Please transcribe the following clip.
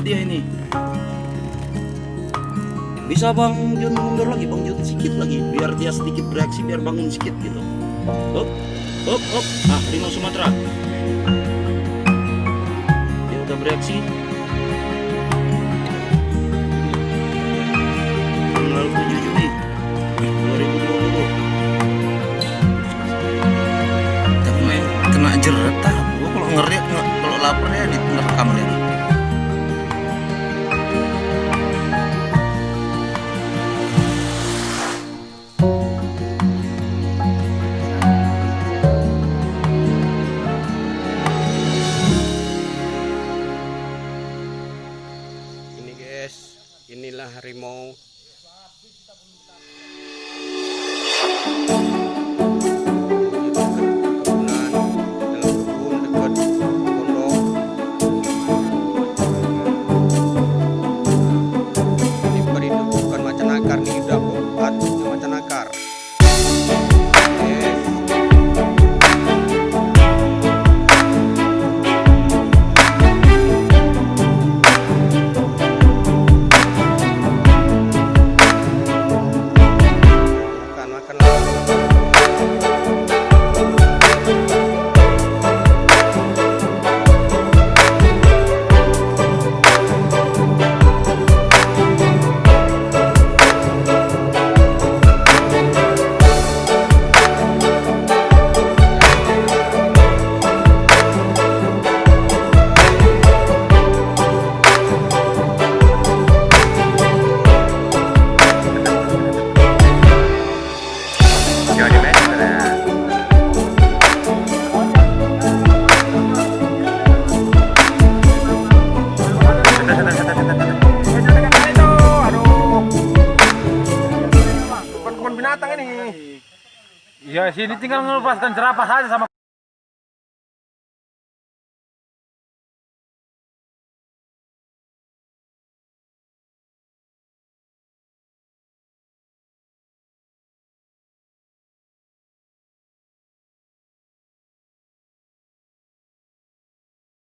dia ini. Bisa Bang Jun mundur lagi, Bang Jun sedikit lagi, biar dia sedikit bereaksi, biar bangun sedikit gitu. Hop, hop, hop. Ah, harimau Sumatera. Dia udah bereaksi. Tanggal 7 Juni 2020. Tapi main kena jerat ah. Gua kalau ngeri, kalau lapar ya direkam ya. Inilah harimau Ya sini tinggal melepaskan jerapah saja sama